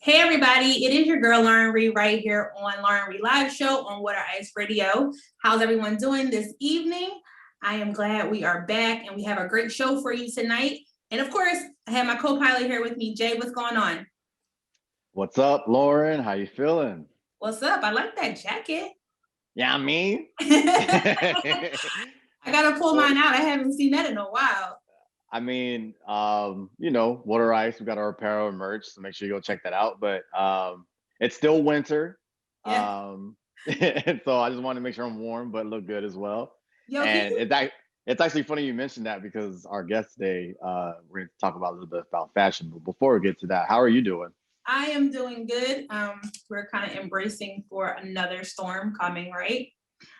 Hey everybody, it is your girl Lauren Reed right here on Lauren Reed Live Show on Water Ice Radio. How's everyone doing this evening? I am glad we are back and we have a great show for you tonight. And of course, I have my co-pilot here with me. Jay, what's going on? What's up, Lauren? How you feeling? What's up? I like that jacket. Yeah, I mean. I gotta pull mine out. I haven't seen that in a while. Water Ice, we got our apparel and merch, so make sure you go check that out. But it's still winter. Yeah. And so I just want to make sure I'm warm, but look good as well. Yo, And it's actually funny you mentioned that because our guest today, we're going to talk about a little bit about fashion. But before we get to that, how are you doing? I am doing good. We're kind of embracing for another storm coming, right?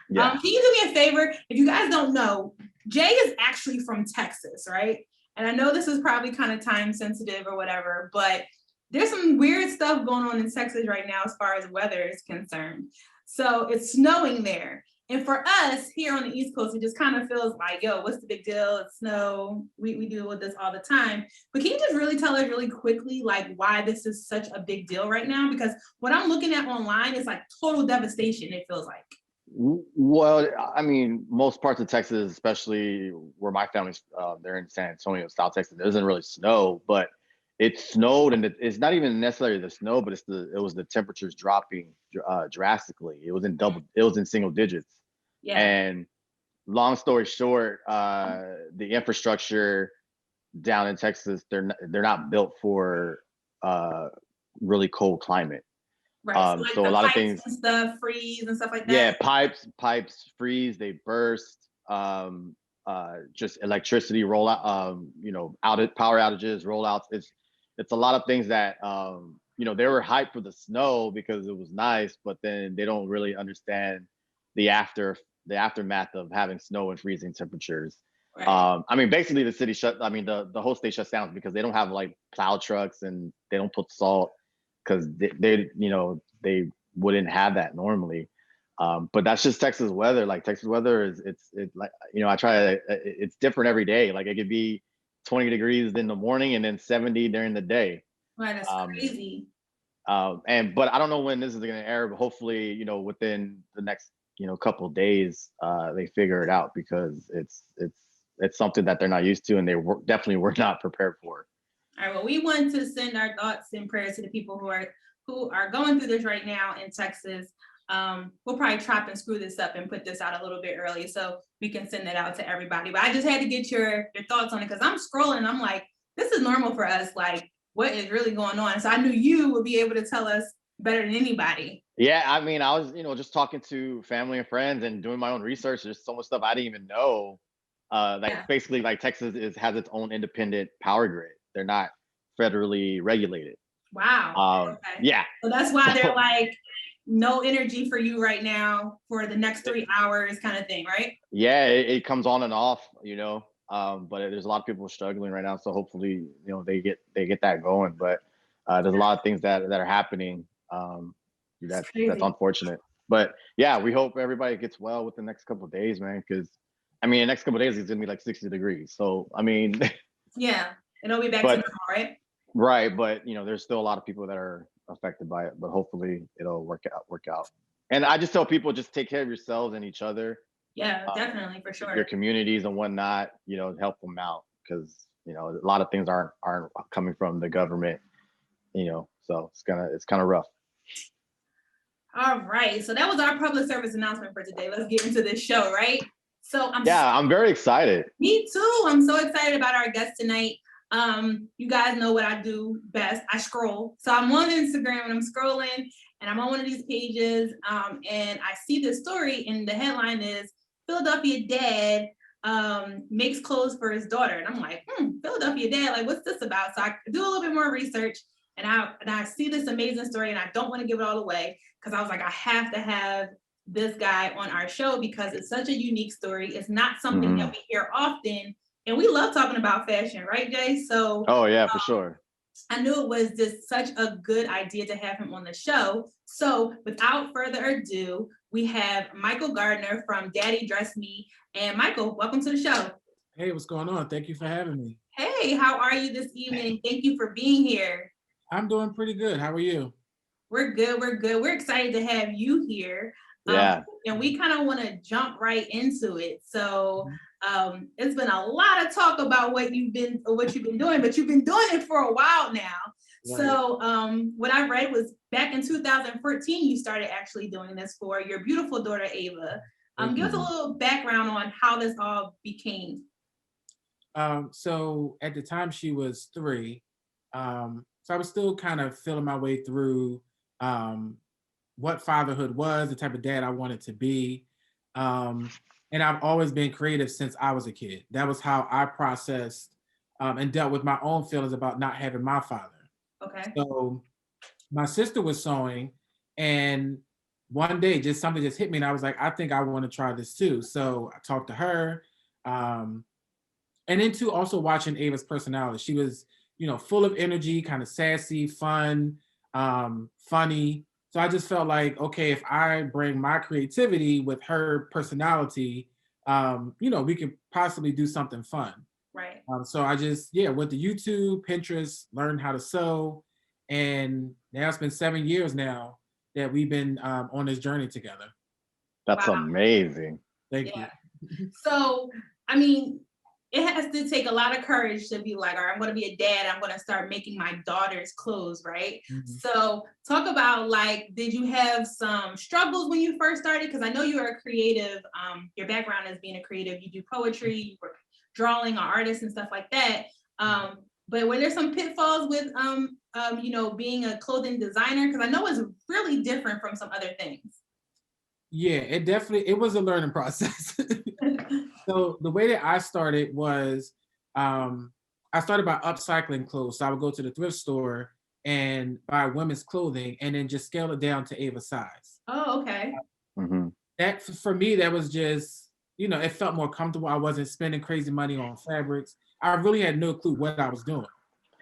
Yeah. Can you do me a favor? If you guys don't know, Jay is actually from Texas, right? And I know this is probably kind of time sensitive or whatever, but there's some weird stuff going on in Texas right now as far as weather is concerned. So it's snowing there. And for us here on the East Coast, it just kind of feels like, yo, what's the big deal? It's snow. We deal with this all the time. But can you just really tell us really quickly, like, why this is such a big deal right now? Because what I'm looking at online is like total devastation, it feels like. Well, I mean, most parts of Texas, especially where my family's, they're in San Antonio, South Texas. It doesn't really snow, but it snowed, and it's not even necessarily the snow, but it was the temperatures dropping drastically. It was in single digits. Yeah. And long story short, the infrastructure down in Texas, they're not built for really cold climate. Right. So like So a the lot of pipes things, and stuff freeze and stuff like yeah, that. pipes freeze, they burst. Just electricity rollout, power outages, rollouts. It's a lot of things that they were hyped for the snow because it was nice, but then they don't really understand the aftermath of having snow and freezing temperatures. Right. Basically the city shut. I mean, the whole state shuts down because they don't have like plow trucks and they don't put salt because they wouldn't have that normally. But that's just Texas weather. Like Texas weather it's like, it's different every day. Like it could be 20 degrees in the morning and then 70 during the day. Right. That's Um, crazy. but I don't know when this is going to air, but hopefully, within the next, couple of days, they figure it out because it's something that they're not used to and definitely were not prepared for. All right. Well, we want to send our thoughts and prayers to the people who are going through this right now in Texas. We'll probably chop and screw this up and put this out a little bit early so we can send it out to everybody. But I just had to get your thoughts on it because I'm scrolling and I'm like, this is normal for us. Like, what is really going on? So I knew you would be able to tell us better than anybody. Yeah, I mean, I was, just talking to family and friends and doing my own research. There's so much stuff I didn't even know. Yeah. Basically, like has its own independent power grid. They're not federally regulated. Wow. Okay. Yeah. So that's why they're like, no energy for you right now for the next 3 hours kind of thing, right? Yeah, it comes on and off, but there's a lot of people struggling right now. So hopefully, they get that going. But there's a lot of things that are happening. That's unfortunate. But yeah, we hope everybody gets well with the next couple of days, man. Because I mean, the next couple of days it's gonna be like 60 degrees. So I mean, yeah, it'll be back to normal, right? Right, but there's still a lot of people that are affected by it. But hopefully, it'll work out. And I just tell people just take care of yourselves and each other. Yeah, definitely, for sure. Your communities and whatnot, help them out because a lot of things aren't coming from the government, so it's kind of rough. All right, so that was our public service announcement for today. Let's get into this show, right? So I'm very excited. Me too. I'm so excited about our guest tonight. You guys know what I do best. I scroll. So I'm on Instagram and I'm scrolling and I'm on one of these pages and I see this story and the headline is Philadelphia dad makes clothes for his daughter. And I'm like, Philadelphia dad, like what's this about? So I do a little bit more research and I see this amazing story and I don't want to give it all away because I was like, I have to have this guy on our show because it's such a unique story. It's not something that we hear often. And we love talking about fashion, right, Jay? So oh yeah, for sure. I knew it was just such a good idea to have him on the show. So without further ado, we have Michael Gardner from Daddy Dress Me. And Michael, welcome to the show. Hey, what's going on? Thank you for having me. Hey, how are you this evening? Thank you for being here. I'm doing pretty good. How are you? We're good. We're good. We're excited to have you here. Yeah. And we kind of want to jump right into it. So it's been a lot of talk about what you've been doing, but you've been doing it for a while now. Right. So what I read was back in 2014, you started actually doing this for your beautiful daughter, Ava. Give us a little background on how this all became. So at the time she was 3. So I was still kind of feeling my way through what fatherhood was, the type of dad I wanted to be. And I've always been creative since I was a kid. That was how I processed and dealt with my own feelings about not having my father. Okay. So my sister was sewing, and one day just something just hit me, and I was like, I think I want to try this too. So I talked to her. And into also watching Ava's personality. She was, full of energy, kind of sassy, fun, funny. So I just felt like, okay, if I bring my creativity with her personality, we could possibly do something fun. Right. So I just, went to YouTube, Pinterest, learned how to sew. And now it's been 7 years now that we've been on this journey together. That's amazing. Thank Yeah. you. So, I mean, it has to take a lot of courage to be like, all right, I'm going to be a dad. I'm going to start making my daughter's clothes, right? Mhm. So talk about like, did you have some struggles when you first started? Because I know you're a creative. Your background is being a creative. You do poetry, you were drawing, an artist and stuff like that. But were there some pitfalls with, being a clothing designer? Because I know it's really different from some other things. Yeah, it was a learning process. So the way that I started was I started by upcycling clothes. So I would go to the thrift store and buy women's clothing and then just scale it down to Ava's size. Oh, okay. Mm-hmm. That for me, that was just, it felt more comfortable. I wasn't spending crazy money on fabrics. I really had no clue what I was doing.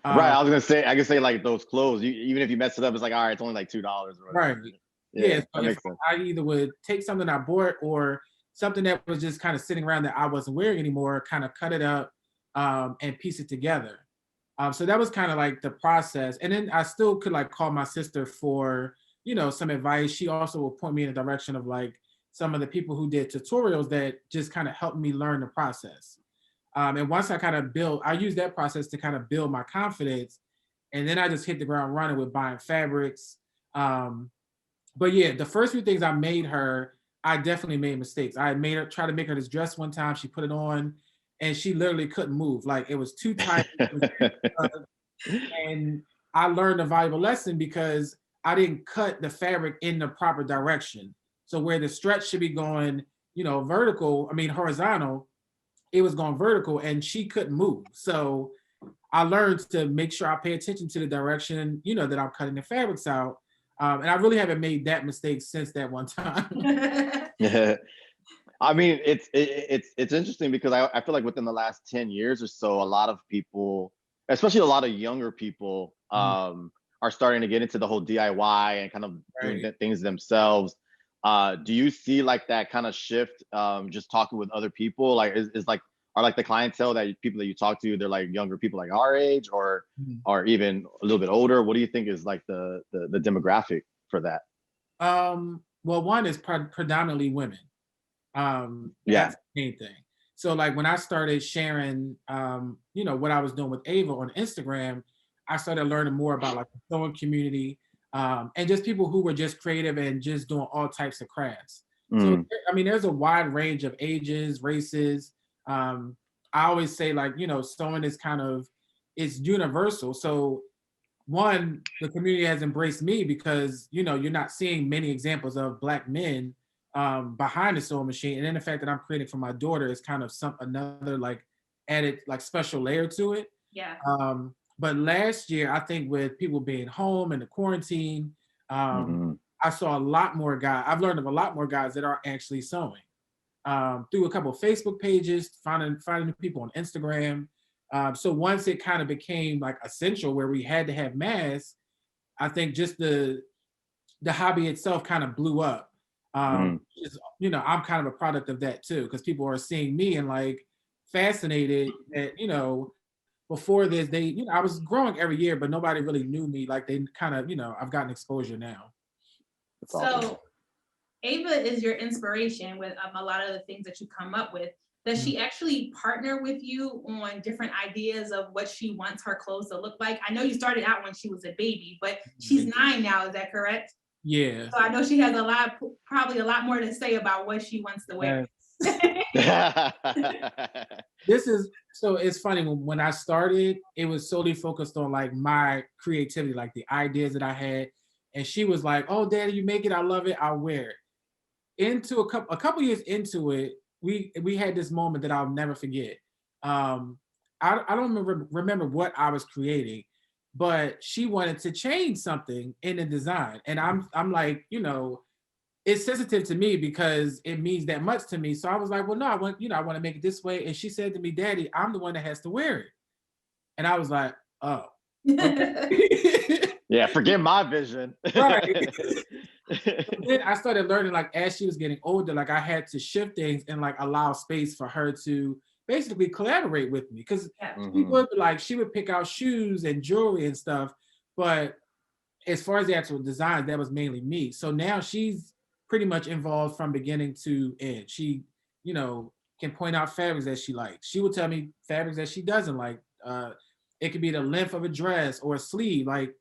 Right. I was gonna say, I could say like those clothes. Even if you mess it up, it's like, all right, it's only like $2 or whatever. Right. Yeah, So that makes sense. I either would take something I bought or something that was just kind of sitting around that I wasn't wearing anymore, kind of cut it up and piece it together. So that was kind of like the process. And then I still could like call my sister for, some advice. She also would point me in the direction of like some of the people who did tutorials that just kind of helped me learn the process. And once I kind of I used that process to kind of build my confidence. And then I just hit the ground running with buying fabrics. But yeah, the first few things I made her, I definitely made mistakes. I made her try to make her this dress one time. She put it on and she literally couldn't move. Like it was too tight. And I learned a valuable lesson because I didn't cut the fabric in the proper direction. So where the stretch should be going, horizontal, it was going vertical and she couldn't move. So I learned to make sure I pay attention to the direction, that I'm cutting the fabrics out. And I really haven't made that mistake since that one time. Yeah. I mean, it's interesting because I feel like within the last 10 years or so, a lot of people, especially a lot of younger people, are starting to get into the whole DIY and kind of doing things themselves. Do you see like that kind of shift, just talking with other people? Like is like, are like the clientele that people that you talk to, they're like younger people like our age or even a little bit older? What do you think is like the demographic for that? Well, one is predominantly women. That's the main thing. So like when I started sharing, what I was doing with Ava on Instagram, I started learning more about like the sewing community and just people who were just creative and just doing all types of crafts. So, I mean, there's a wide range of ages, races. I always say like, sewing is it's universal. So one, the community has embraced me because, you're not seeing many examples of Black men behind the sewing machine. And then the fact that I'm creating for my daughter is kind of another like added like special layer to it. Yeah. But last year, I think with people being home and the quarantine, I saw a lot more guys. I've learned of a lot more guys that are actually sewing through a couple of Facebook pages, finding people on Instagram. So once it kind of became like essential where we had to have masks, I think just the hobby itself kind of blew up. I'm kind of a product of that too, because people are seeing me and like fascinated that, before this, they, you know, I was growing every year, but nobody really knew me. Like they kind of, you know, I've gotten exposure now. That's awesome. So Ava is your inspiration with a lot of the things that you come up with. Does she actually partner with you on different ideas of what she wants her clothes to look like? I know you started out when she was a baby, but she's 9 now, is that correct? Yeah. So I know she has probably a lot more to say about what she wants to wear. This is, so it's funny, when I started, it was solely focused on like my creativity, like the ideas that I had. And she was like, "Oh, Daddy, you make it. I love it. I'll wear it." Into a couple years into it, we had this moment that I'll never forget. I don't remember what I was creating, but she wanted to change something in the design, and I'm like, you know, it's sensitive to me because it means that much to me. So I was like, well, no, I want, you know, I want to make it this way. And she said to me, "Daddy, I'm the one that has to wear it." And I was like, oh, okay. Yeah, forget my vision. Right. Then I started learning, like, as she was getting older, like I had to shift things and like allow space for her to basically collaborate with me. Because she would like, she would pick out shoes and jewelry and stuff, but as far as the actual design, that was mainly me. So now she's pretty much involved from beginning to end. She, you know, can point out fabrics that she likes. She will tell me fabrics that she doesn't like. It could be the length of a dress or a sleeve. Like,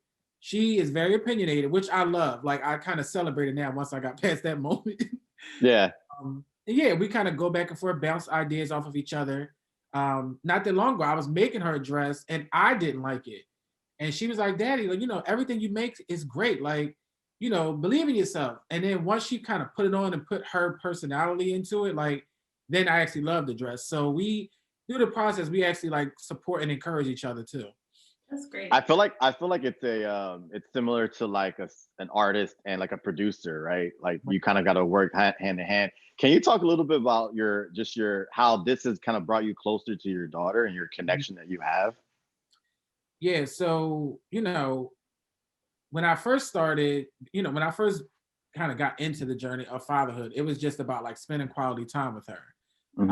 she is very opinionated, which I love. Like, I kind of celebrated now once I got past that moment. Yeah. Yeah, we kind of go back and forth, bounce ideas off of each other. Not that long ago, I was making her a dress and I didn't like it. And she was like, "Daddy, like, you know, everything you make is great. Like, you know, believe in yourself." And then once she kind of put it on and put her personality into it, like, then I actually loved the dress. So we, through the process, we actually like support and encourage each other too. That's great. I feel like it's it's similar to like an artist and like a producer, right? Like you kind of got to work hand in hand. Can you talk a little bit about your how this has kind of brought you closer to your daughter and your connection that you have? Yeah. So, you know, when I first started, you know, when I first kind of got into the journey of fatherhood, it was just about like spending quality time with her. Uh,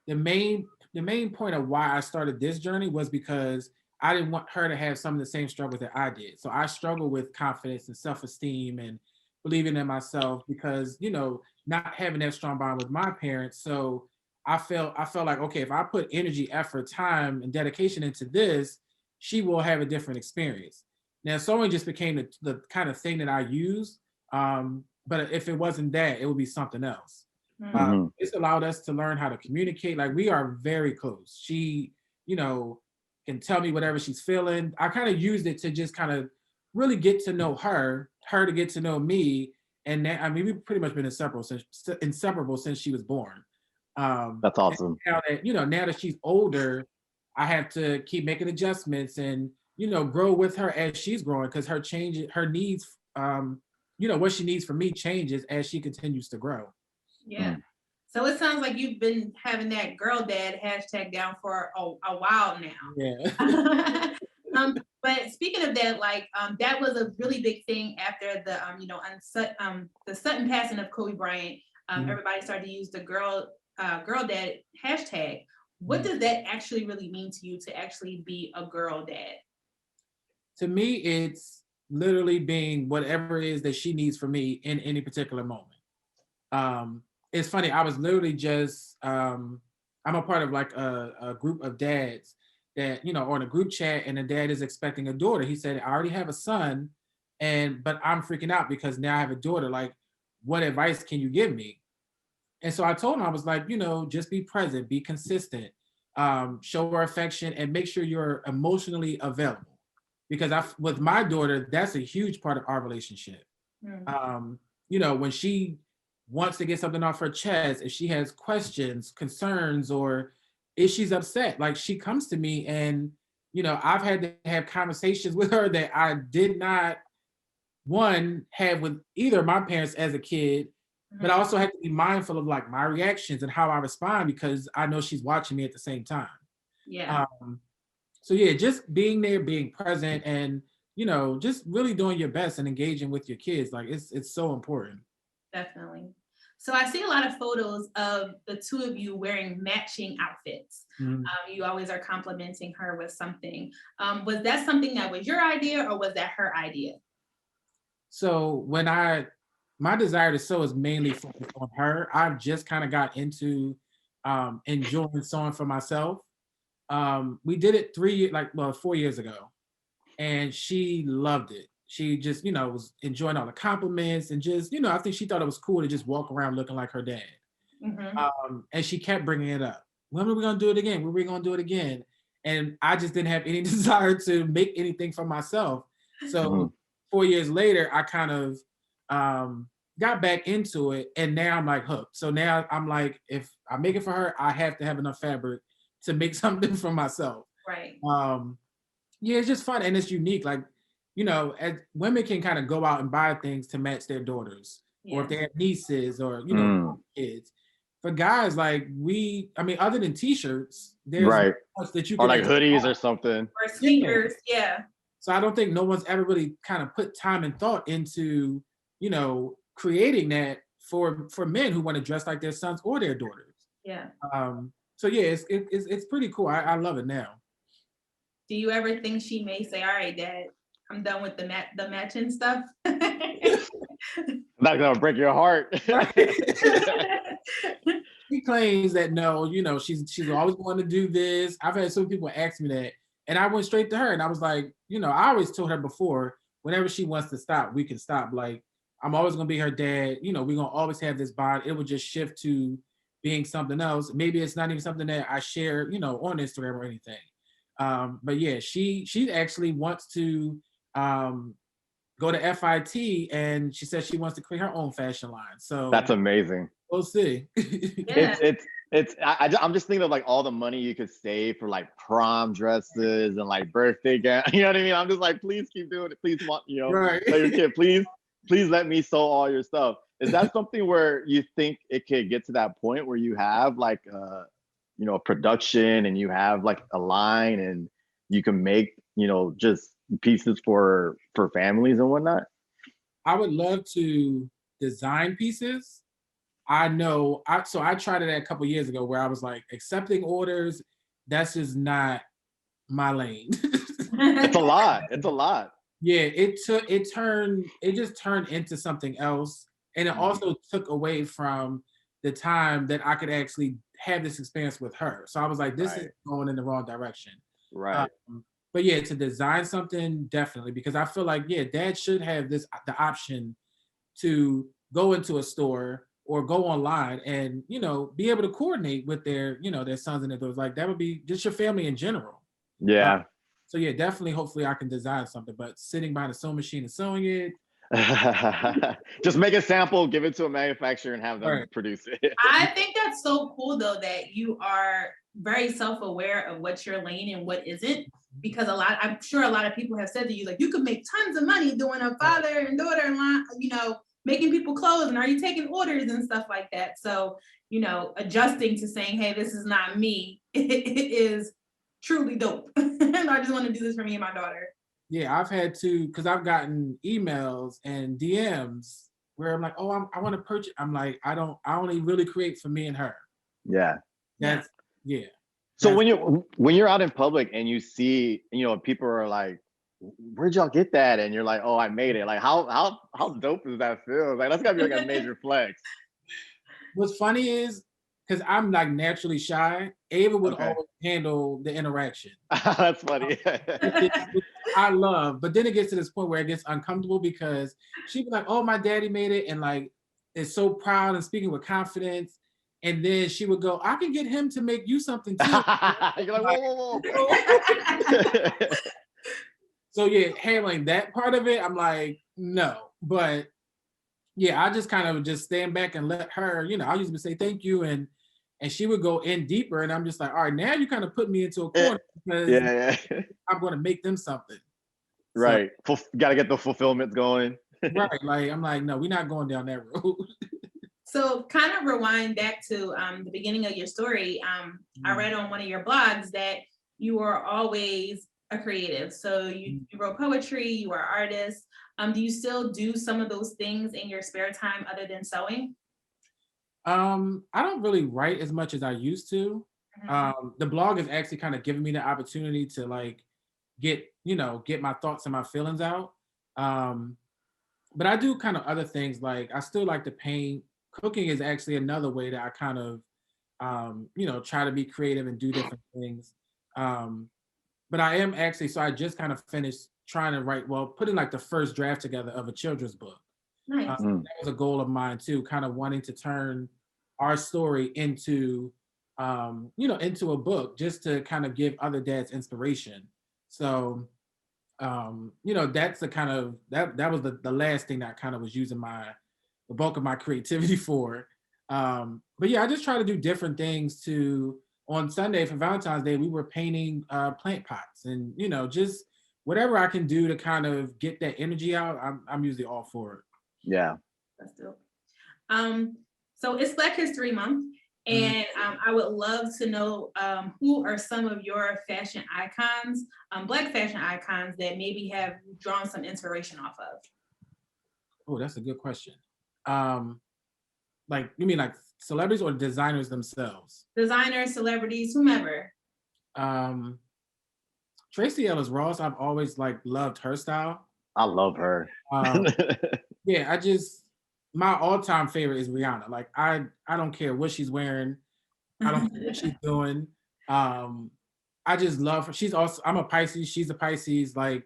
Mm-hmm. the main point of why I started this journey was because I didn't want her to have some of the same struggles that I did. So I struggle with confidence and self-esteem and believing in myself because, you know, not having that strong bond with my parents. So I felt like, okay, if I put energy, effort, time, and dedication into this, she will have a different experience. Now, sewing just became the kind of thing that I use. But if it wasn't that, it would be something else. Mm-hmm. It's allowed us to learn how to communicate. Like, we are very close. She, you know, can tell me whatever she's feeling. I kind of used it to just kind of really get to know her to get to know me. And that, I mean, we've pretty much been inseparable since she was born. That's awesome. Now that she's older, I have to keep making adjustments and, you know, grow with her as she's growing, because her needs, what she needs from me changes as she continues to grow. Yeah. So it sounds like you've been having that girl dad hashtag down for a while now. Yeah. But speaking of that, like that was a really big thing after the the sudden passing of Kobe Bryant. Everybody started to use the girl dad hashtag. What does that actually really mean to you, to actually be a girl dad? To me, it's literally being whatever it is that she needs from me in any particular moment. It's funny, I was literally just I'm a part of like a group of dads that, you know, on a group chat, and the dad is expecting a daughter. He said, "I already have a son, but I'm freaking out because now I have a daughter. Like, what advice can you give me?" And so I told him, I was like, you know, just be present, be consistent, show her affection, and make sure you're emotionally available. Because with my daughter, that's a huge part of our relationship. When she wants to get something off her chest, if she has questions, concerns, or if she's upset, like, she comes to me, and, you know, I've had to have conversations with her that I did not, one, have with either of my parents as a kid, but I also have to be mindful of like my reactions and how I respond, because I know she's watching me at the same time. Yeah. So yeah, just being there, being present, and, you know, just really doing your best and engaging with your kids. Like, it's so important. Definitely. So I see a lot of photos of the two of you wearing matching outfits. You always are complimenting her with something. Was that something that was your idea or was that her idea? So my desire to sew is mainly focused on her. I've just kind of got into enjoying sewing for myself. We did it 4 years ago, and she loved it. She just, was enjoying all the compliments and just, I think she thought it was cool to just walk around looking like her dad. And she kept bringing it up. When are we gonna do it again? When are we gonna do it again? And I just didn't have any desire to make anything for myself. So 4 years later, I kind of got back into it, and now I'm like hooked. So now I'm like, if I make it for her, I have to have enough fabric to make something for myself. Right. Yeah, it's just fun and it's unique. Like, as women can kind of go out and buy things to match their daughters, or if they have nieces or kids. For guys, like other than t-shirts, there's right, much that you or can like hoodies or something, or sneakers. Yeah. So I don't think no one's ever really kind of put time and thought into, creating that for men who want to dress like their sons or their daughters. Yeah. So yeah, it's pretty cool. I love it now. Do you ever think she may say, "All right, Dad, I'm done with the matching stuff"? I'm not gonna break your heart. She claims that no, she's always wanted to do this. I've had some people ask me that, and I went straight to her, and I was like, I always told her before, whenever she wants to stop, we can stop. Like, I'm always gonna be her dad. We're gonna always have this bond. It would just shift to being something else. Maybe it's not even something that I share, on Instagram or anything. But yeah, she actually wants to go to FIT, and she says she wants to create her own fashion line. So that's amazing. We'll see. Yeah. I'm just thinking of like all the money you could save for like prom dresses and like birthday gowns. You know what I mean? I'm just like, please keep doing it. Please, Right. Tell your kid, please let me sew all your stuff. Is that something where you think it could get to that point where you have like a production and you have like a line and you can make just pieces for families and whatnot? I would love to design pieces. I know. I tried it a couple years ago where I was like accepting orders. That's just not my lane. It's a lot. It's a lot. Yeah, it just turned into something else, and it also took away from the time that I could actually have this experience with her. So I was like, this is going in the wrong direction. Right. But yeah, to design something, definitely, because I feel like, yeah, dad should have the option to go into a store or go online and, be able to coordinate with their sons and their daughters. Like, that would be just your family in general. Yeah. So yeah, definitely, hopefully I can design something, but sitting behind a sewing machine and sewing it. Just make a sample, give it to a manufacturer and have them produce it. I think that's so cool though, that you are very self-aware of what's your lane and what isn't, because I'm sure a lot of people have said to you, like, you could make tons of money doing a father and daughter line, making people clothes, and are you taking orders and stuff like that? So, adjusting to saying, hey, this is not me, it is truly dope. I just want to do this for me and my daughter. Yeah, I've had to, because I've gotten emails and DMs where I'm like, oh, I want to purchase. I'm like, I only really create for me and her. Yeah. Yeah. So when you're out in public and you see, people are like, where'd y'all get that? And you're like, oh, I made it. Like, how dope does that feel? Like, that's gotta be like a major flex. What's funny is, because I'm like naturally shy, Ava would always handle the interaction. That's funny. I love, but then it gets to this point where it gets uncomfortable because she'd be like, oh, my daddy made it, and like is so proud and speaking with confidence. And then she would go, I can get him to make you something too. You're like, whoa. So yeah, handling that part of it, I'm like, no. But yeah, I just kind of just stand back and let her, I usually say thank you, and she would go in deeper, and I'm just like, all right, now you kind of put me into a corner because I'm going to make them something. Right. So, got to get the fulfillment going. Right. Like, I'm like, no, we're not going down that road. So kind of rewind back to the beginning of your story. I read on one of your blogs that you were always a creative. So you wrote poetry, you were an artist. Do you still do some of those things in your spare time other than sewing? I don't really write as much as I used to. The blog is actually kind of giving me the opportunity to like get my thoughts and my feelings out. Um, but I do kind of other things, like I still like to paint. Cooking is actually another way that I kind of try to be creative and do different things. Um, but I am actually, so I just kind of finished trying to write, well, putting like the first draft together of a children's book. Nice. That was a goal of mine too, kind of wanting to turn our story into into a book, just to kind of give other dads inspiration. So that's the kind of that was the last thing that I kind of was using the bulk of my creativity for. But yeah, I just try to do different things. To On Sunday for Valentine's Day, we were painting plant pots, and just whatever I can do to kind of get that energy out, I'm usually all for it. Yeah. That's dope. So it's Black History Month, Mhm. and I would love to know who are some of your fashion icons, Black fashion icons that maybe have drawn some inspiration off of. Oh, that's a good question. Um, like you mean like celebrities or designers themselves? Designers, celebrities, whomever. Um, Tracy Ellis Ross, I've always like loved her style. I love her. Um, yeah, my all-time favorite is Rihanna. Like I don't care what she's wearing. I don't care what she's doing. Um, I just love her. I'm a Pisces, she's a Pisces. Like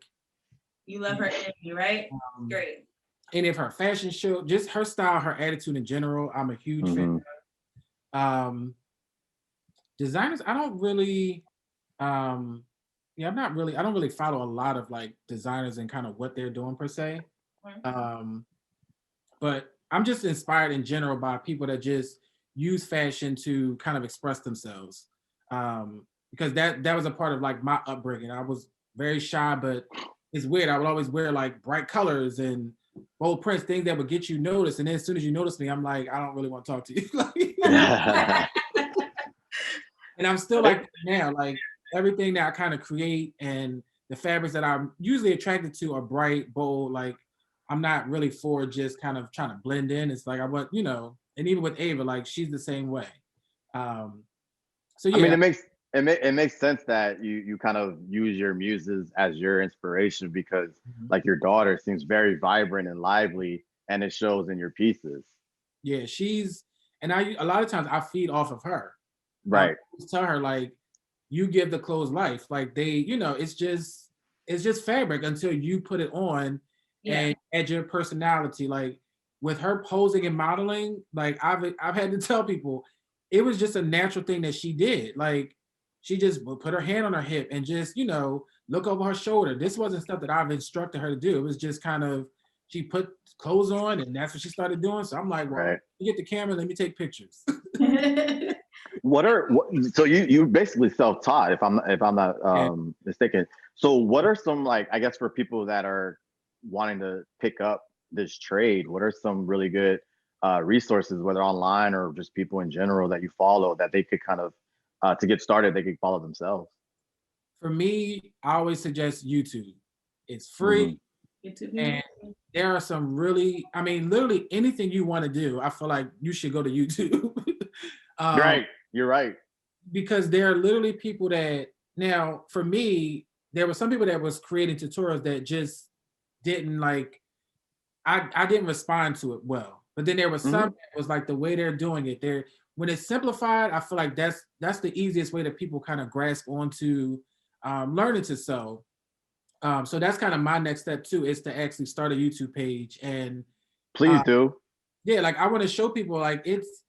You love her energy, right? um, Great. any of her fashion show, just her style, her attitude in general, I'm a huge fan. Mhm. Um, Designers, I don't really um I don't really follow a lot of like designers and kind of what they're doing per se. Um, but I'm just inspired in general by people that just use fashion to kind of express themselves. Because that was a part of like my upbringing. I was very shy, but it's weird. I would always wear like bright colors and bold prints, things that would get you noticed. And then as soon as you notice me, I'm like, I don't really want to talk to you. And I'm still like that now. Like everything that I kind of create and the fabrics that I'm usually attracted to are bright, bold. Like I'm not really for just kind of trying to blend in. It's like I want, and even with Ava, like she's the same way. Um, so I mean, yeah. it makes sense that you kind of use your muses as your inspiration because Mhm. like your daughter seems very vibrant and lively, and it shows in your pieces. Yeah, and a lot of times I feed off of her. I Right. always tell her like, you give the clothes life. Like it's just fabric until you put it on Yeah. and add your personality. Like with her posing and modeling, like I've had to tell people, it was just a natural thing that she did. Like she just would put her hand on her hip and just look over her shoulder. This wasn't stuff that I've instructed her to do. It was just kind of she put clothes on and that's what she started doing. So I'm like, well, Right. you get the camera, let me take pictures. So you basically self-taught if I'm not Yeah. mistaken. So what are some, like, I guess for people that are wanting to pick up this trade, what are some really good resources, whether online or just people in general that you follow that they could kind of to get started, they could follow themselves? For me, I always suggest YouTube. It's Hmm. free, and there are some I mean, literally anything you want to do, I feel like you should go to YouTube. um, Right. You're right. because there are literally people that now, for me, there were some people that was creating tutorials that just didn't like, I didn't respond to it well. But then there was some Hmm. that was like the way they're doing it. When it's simplified, I feel like that's the easiest way that people kind of grasp onto learning to sew. So that's kind of my next step too, is to actually start a YouTube page. And Please uh, do. yeah, like I want to show people like it's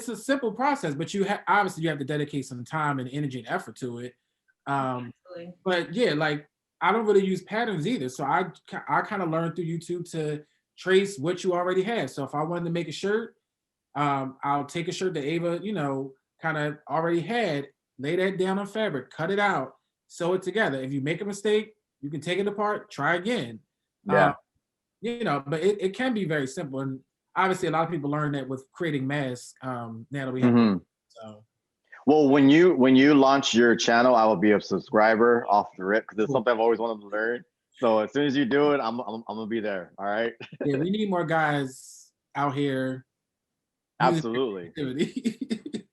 a simple process, but obviously you have to dedicate some time and energy and effort to it. Um, Absolutely. but yeah, like I don't really use patterns either. So I kind of learned through YouTube to trace what you already have. So if I wanted to make a shirt, I'll take a shirt that Ava, kind of already had, lay that down on fabric, cut it out, sew it together. If you make a mistake, you can take it apart, try again. Uh, Yeah. but it can be very simple. And obviously a lot of people learn that with creating masks, now that we have Hmm. so Well, when you launch your channel, I will be a subscriber off the rip because it's cool. something I've always wanted to learn. So as soon as you do it, I'm gonna be there. All right. Yeah, we need more guys out here Absolutely.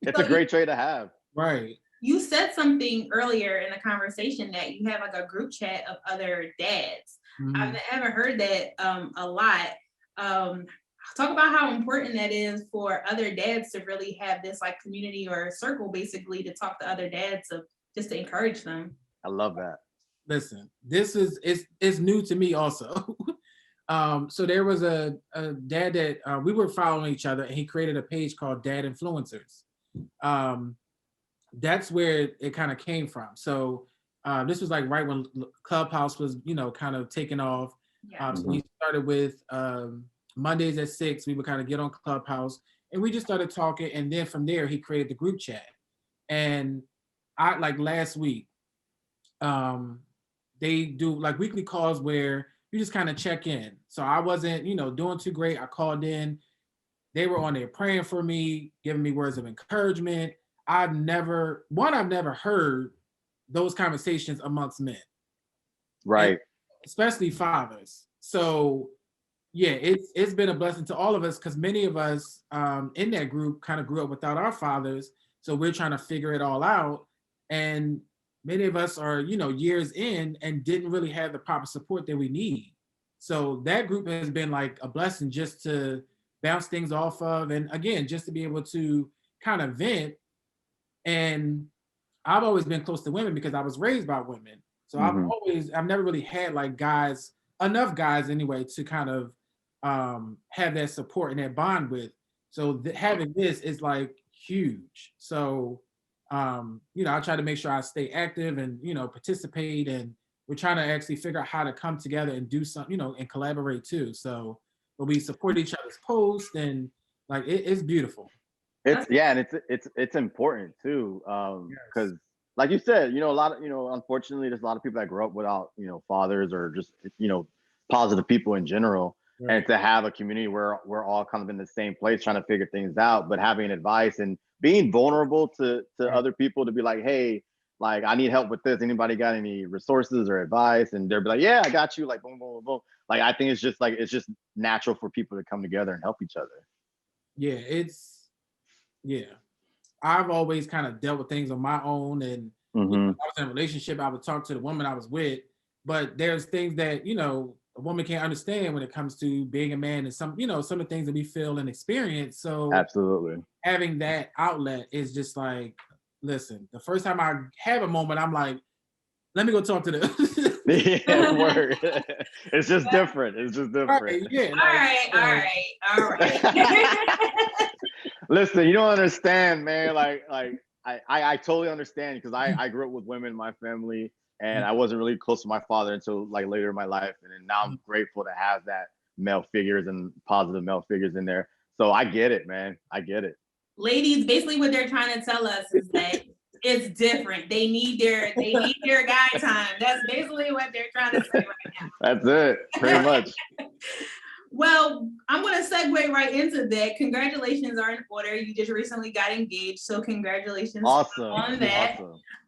It's a So great trait to have. Right. you said something earlier in the conversation that you have like a group chat of other dads. I've never heard that a lot. Um, talk about how important that is for other dads to really have this like community or circle basically to talk to other dads of just to encourage them. I love that. Listen, this is it's new to me also. So there was a dad that we were following each other, and he created a page called Dad Influencers. That's where it kind of came from. So this was like right when Clubhouse was, kind of taking off. Yeah. So we started with Mondays at 6. We would kind of get on Clubhouse, and we just started talking. And then from there, he created the group chat. And I like last week, they do like weekly calls where you just kind of check in. So I wasn't, doing too great. I called in. They were on there praying for me, giving me words of encouragement. I've never heard those conversations amongst men. Right. And especially fathers. So yeah, it's been a blessing to all of us because many of us in that group kind of grew up without our fathers. So we're trying to figure it all out. And many of us are, years in and didn't really have the proper support that we need. So that group has been like a blessing just to bounce things off of. And again, just to be able to kind of vent. And I've always been close to women because I was raised by women. So I've never really had like enough guys anyway, to kind of have that support and that bond with. So having this is like huge. So, I try to make sure I stay active and, participate, and we're trying to actually figure out how to come together and do something, and collaborate too. So, but we support each other's posts, and like, it's beautiful. And it's important too. Because like you said, a lot of, unfortunately there's a lot of people that grow up without, fathers, or just, positive people in general. Right. And to have a community where we're all kind of in the same place trying to figure things out, but having advice and being vulnerable to other people to be like, hey, like I need help with this. Anybody got any resources or advice? And they'll be like, yeah, I got you. Like boom, boom, boom, boom. Like I think it's just natural for people to come together and help each other. Yeah, I've always kind of dealt with things on my own, and I was in a relationship. I would talk to the woman I was with, but there's things that a woman can't understand when it comes to being a man, and some of the things that we feel and experience. So absolutely, having that outlet is just like, listen. The first time I have a moment, I'm like, let me go talk to them. Yeah, word. It's just different. It's just different. Right, yeah. All right. Listen, you don't understand, man. Like I totally understand, because I grew up with women in my family, and I wasn't really close to my father until like later in my life. And then now I'm grateful to have that male figures and positive male figures in there. So I get it, man. I get it. Ladies, basically what they're trying to tell us is that it's different. They need their guy time. That's basically what they're trying to say right now. That's it, pretty much. Well, I'm going to segue right into that. Congratulations are in order. You just recently got engaged, so congratulations on that.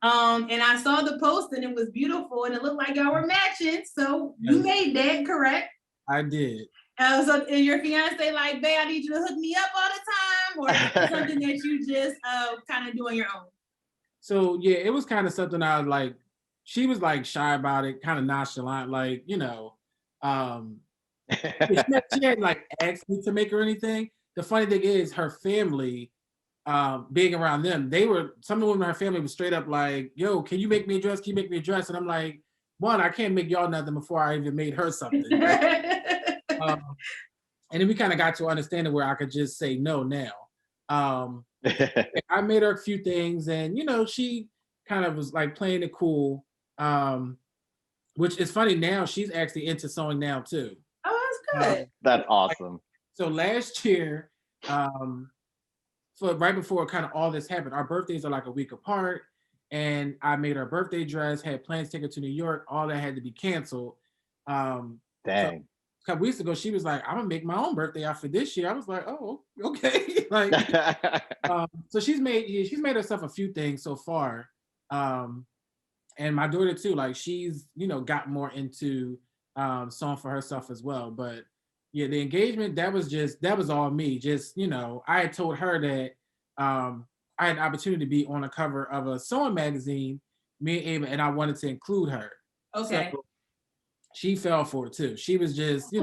Awesome. And I saw the post, and it was beautiful, and it looked like y'all were matching. So you made that, correct? I did. So is your fiance like, babe, I need you to hook me up all the time, or something that you just kind of do on your own? So yeah, it was kind of something I like. She was like shy about it, kind of nonchalant, like she hadn't like asked me to make her anything. The funny thing is, her family, being around them, some of the women in her family was straight up like, yo, can you make me a dress? Can you make me a dress? And I'm like, one, I can't make y'all nothing before I even made her something. And then we kind of got to understand it where I could just say no now. I made her a few things, and she kind of was like playing it cool, which is funny. Now she's actually into sewing now too. Oh, that's good. That's awesome. So last year, so right before kind of all this happened, our birthdays are like a week apart, and I made her a birthday dress, had plans to take her to New York. All that had to be canceled. Dang. So a couple weeks ago, she was like, I'm gonna make my own birthday outfit this year. I was like, oh, okay. Like, so she's made herself a few things so far. And my daughter too, like she's, got more into sewing for herself as well. But Yeah, the engagement, that was all me. Just, I had told her that I had an opportunity to be on a cover of a sewing magazine, me and Ava, and I wanted to include her. So Okay. she fell for it too. She was just,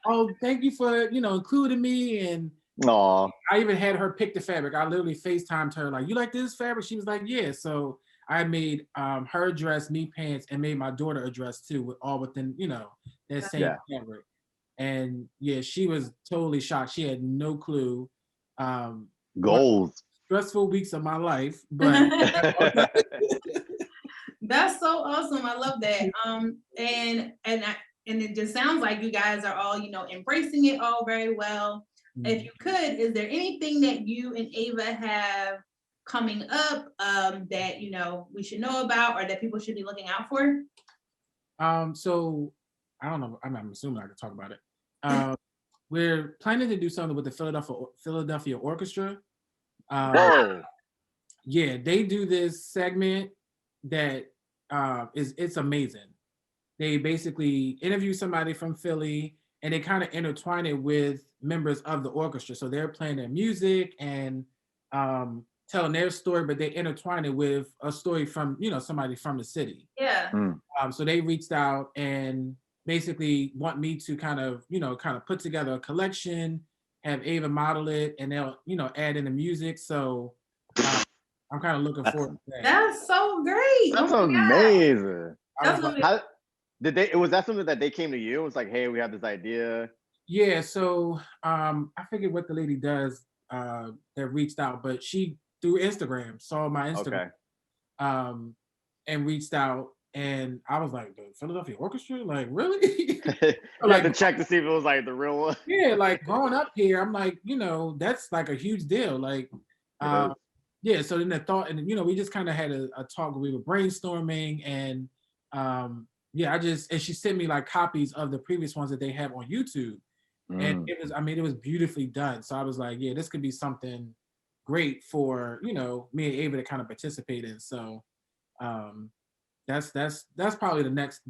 oh, thank you for, including me. And Aw. I even had her pick the fabric. I literally FaceTimed her, like, you like this fabric? She was like, yeah. So I made her dress, me pants, and made my daughter a dress too, all within, that same fabric. And yeah, she was totally shocked. She had no clue. One of the Goals. stressful weeks of my life, but That's so awesome. I love that. And it just sounds like you guys are all, embracing it all very well. If you could, is there anything that you and Ava have coming up that we should know about or that people should be looking out for? So I don't know. I'm assuming I can talk about it. We're planning to do something with the Philadelphia Orchestra. Whoa. Yeah, they do this segment that it's amazing. They basically interview somebody from Philly and they kind of intertwine it with members of the orchestra. So they're playing their music and telling their story, but they intertwine it with a story from, somebody from the city. Yeah. So they reached out and basically want me to kind of put together a collection, have Ava model it, and they'll, add in the music. So I'm kind of looking forward to that. That's so great. That's Oh my amazing. God. Was that something that they came to you? It was like, hey, we have this idea. Yeah, so I forget what the lady does that reached out, but she through Instagram saw my Instagram and reached out, and I was like, the Philadelphia Orchestra, like really? Like to check to see if it was like the real one. Yeah, like growing up here, I'm like, that's like a huge deal. Like, yeah. So then the thought, and we just kind of had a talk. We were brainstorming, and yeah, and she sent me like copies of the previous ones that they have on YouTube. And it was beautifully done. So I was like, yeah, this could be something great for, me and Ava to kind of participate in. So that's probably the next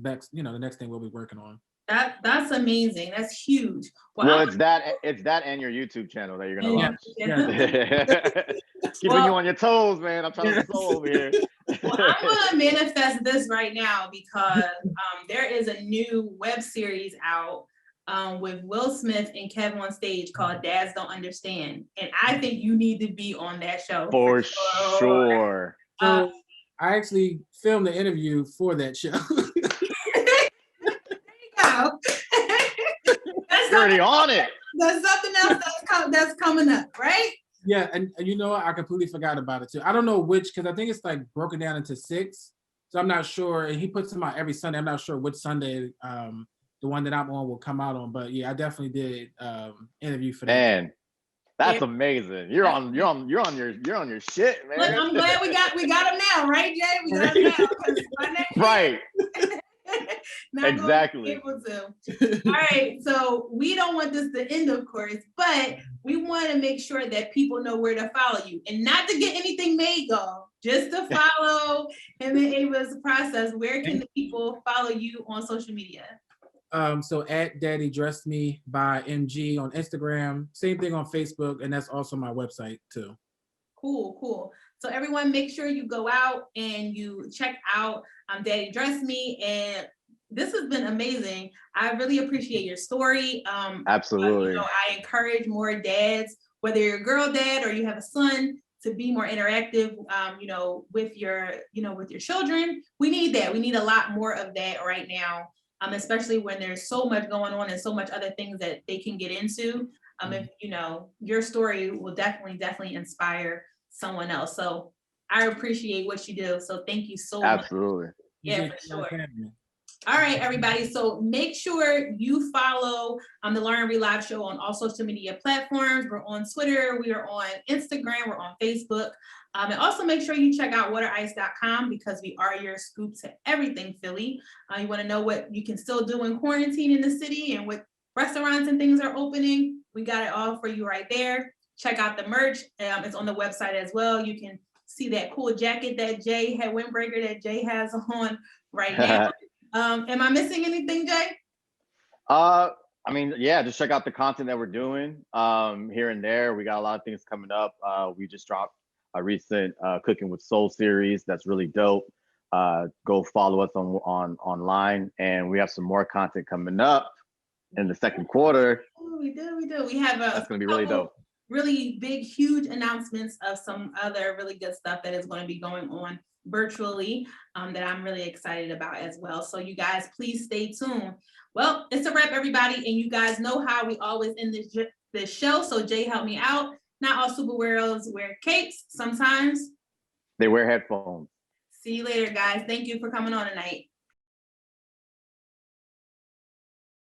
thing we'll be working on. That's amazing. That's huge. Well, it's that and your YouTube channel that you're gonna launch. Keeping you on your toes, man. I'm trying to sew over here. Well, I'm gonna manifest this right now because there is a new web series out with Will Smith and Kevin on stage called Dads Don't Understand. And I think you need to be on that show. For sure. So I actually filmed the interview for that show. You're already on it. There's something else that's coming up, right? Yeah, and I completely forgot about it too. I don't know which, because I think it's like broken down into 6. So I'm not sure. And he puts them out every Sunday. I'm not sure which Sunday the one that I'm on will come out on. But yeah, I definitely did interview for that. Man, that's amazing. You're on your shit, man. Look, I'm glad we got them now, right, Jay? We got them now. Right. Exactly. All right, so we don't want this to end, of course, but we want to make sure that people know where to follow you, and not to get anything made, y'all. Just to follow him and Ava's process. Where can the people follow you on social media? So at Daddy Dressed Me by MG on Instagram, same thing on Facebook, and that's also my website too. Cool. So everyone, make sure you go out and you check out Daddy Dressed Me, and this has been amazing. I really appreciate your story. Absolutely. I encourage more dads, whether you're a girl dad or you have a son, to be more interactive, with your children. We need that. We need a lot more of that right now. Especially when there's so much going on and so much other things that they can get into. If your story will definitely inspire someone else. So I appreciate what you do. So thank you so much. Absolutely. Yeah, for sure. All right, everybody. So make sure you follow the Learn and Relive Show on all social media platforms. We're on Twitter, we are on Instagram, we're on Facebook. And also make sure you check out waterice.com because we are your scoop to everything Philly. You want to know what you can still do in quarantine in the city and what restaurants and things are opening. We got it all for you right there. Check out the merch. It's on the website as well. You can see that cool jacket that Jay had, windbreaker that Jay has on right now. Am I missing anything, Jay? I mean, yeah, just check out the content that we're doing here and there. We got a lot of things coming up. We just dropped a recent Cooking with Soul series that's really dope. Go follow us on online, and we have some more content coming up in the second quarter. We do. We have that's gonna be really dope. Really big, huge announcements of some other really good stuff that is going to be going on virtually that I'm really excited about as well. So you guys, please stay tuned. Well, it's a wrap, everybody, and you guys know how we always end this show. So Jay, help me out. Not all superheroes wear capes. Sometimes they wear headphones. See you later, guys. Thank you for coming on tonight.